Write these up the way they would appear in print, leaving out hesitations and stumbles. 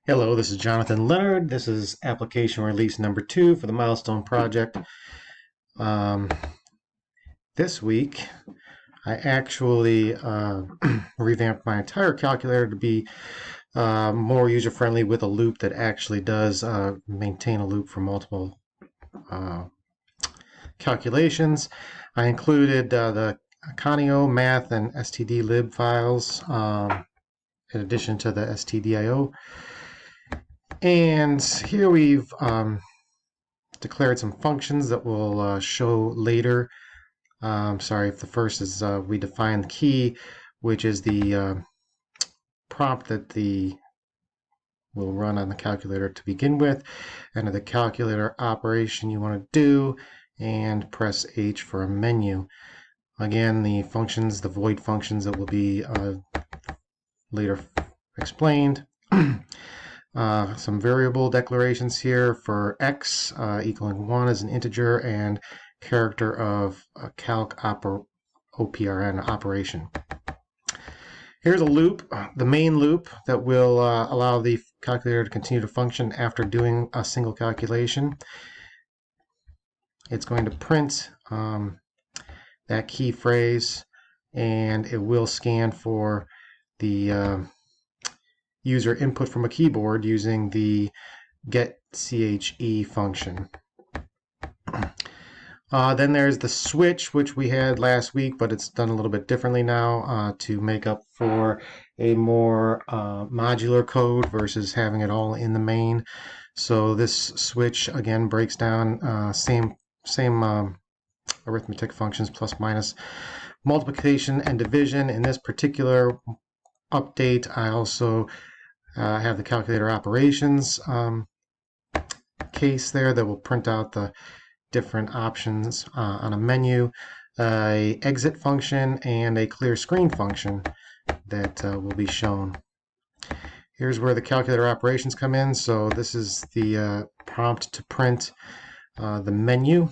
Hello, this is Jonathan Leonard. This is application release number 2 for the Milestone project. Um, this week, I actually revamped my entire calculator to be more user-friendly with a loop that actually does maintain a loop for multiple uh, calculations. I included the Conio, math, and stdlib files in addition to the stdio. And here we've declared some functions that we'll show later. Sorry, if the first is we define the key, which is the prompt that the will run on the calculator to begin with, and the calculator operation you want to do, and press H for a menu. Again, the functions, the void functions that will be later explained. Some variable declarations here for x equaling 1 as an integer and character of a calc OPRN operation. Here's a loop, the main loop that will allow the calculator to continue to function after doing a single calculation. It's going to print that key phrase, and it will scan for the user input from a keyboard using the getChe function. Then there's the switch, which we had last week, but it's done a little bit differently now to make up for a more modular code versus having it all in the main. So this switch again breaks down same arithmetic functions, plus, minus, multiplication, and division. In this particular update, I also have the calculator operations case there that will print out the different options on a menu, a exit function, and a clear screen function that will be shown. Here's where the calculator operations come in. So this is the prompt to print the menu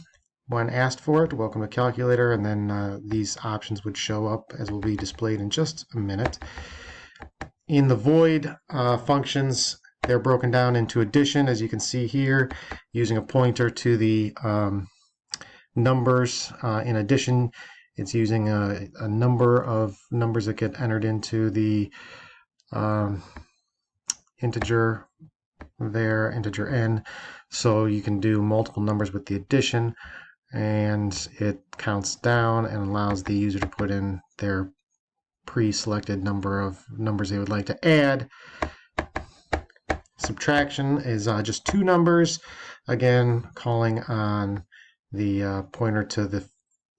when asked for it. Welcome to calculator, and then these options would show up as will be displayed in just a minute. In the void functions, they're broken down into addition, as you can see here, using a pointer to the numbers. In addition, it's using a number of numbers that get entered into the integer there, integer n. So you can do multiple numbers with the addition, and it counts down and allows the user to put in their pre-selected number of numbers they would like to add. Subtraction is just 2 numbers, again calling on the pointer to the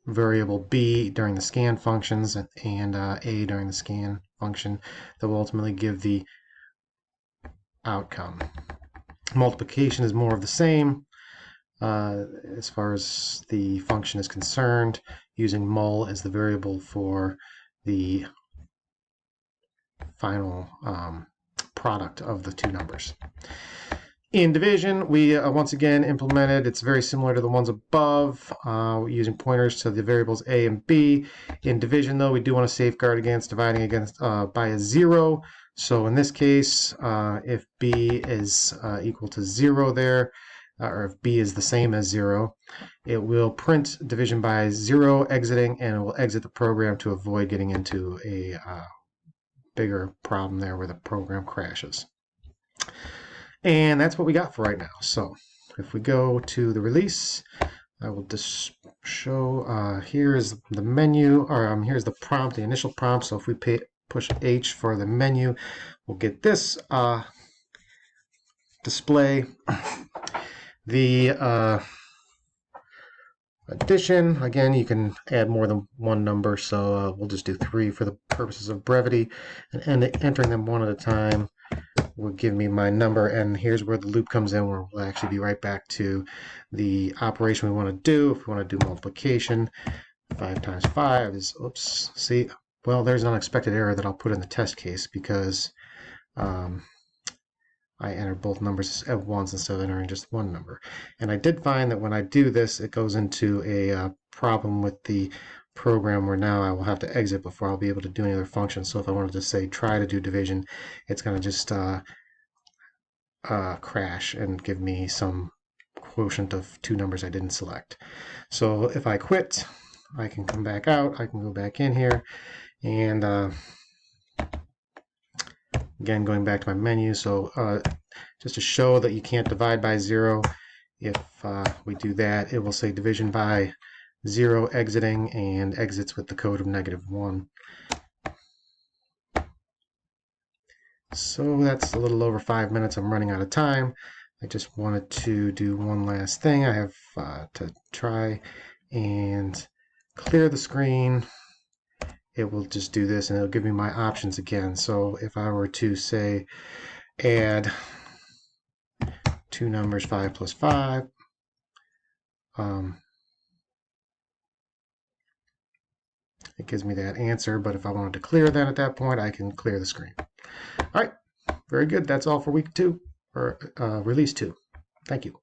variable b during the scan functions and a during the scan function that will ultimately give the outcome. Multiplication is more of the same as far as the function is concerned, using mul as the variable for the final product of the 2 numbers. In division, we once again implemented, it's very similar to the ones above, using pointers to the variables a and b. In division, though, we do want to safeguard against dividing against by a 0. So in this case, if b is equal to 0 there, or if b is the same as 0, it will print division by 0 exiting, and it will exit the program to avoid getting into a bigger problem there where the program crashes. And that's what we got for right now. So if we go to the release, I will just show, here's the menu, or here's the prompt, the initial prompt. So if we push H for the menu, we'll get this display. The addition, again, you can add more than one number, so we'll just do 3 for the purposes of brevity, and entering them one at a time will give me my number. And here's where the loop comes in, where we'll actually be right back to the operation we want to do. If we want to do multiplication, 5 times 5 is, oops, see, well, there's an unexpected error that I'll put in the test case because I entered both numbers at once instead of entering just one number. And I did find that when I do this, it goes into a problem with the program where now I will have to exit before I'll be able to do any other function. So if I wanted to say try to do division, it's going to just crash and give me some quotient of two numbers I didn't select. So if I quit, I can come back out, I can go back in here, and again, going back to my menu, so just to show that you can't divide by 0, if we do that, it will say division by 0 exiting, and exits with the code of -1. So that's a little over 5 minutes. I'm running out of time. I just wanted to do one last thing. I have to try and clear the screen. It will just do this and it'll give me my options again. So if I were to say add two numbers 5 plus 5, it gives me that answer, but if I wanted to clear that at that point, I can clear the screen. All right, very good. That's all for week 2, or release 2. Thank you.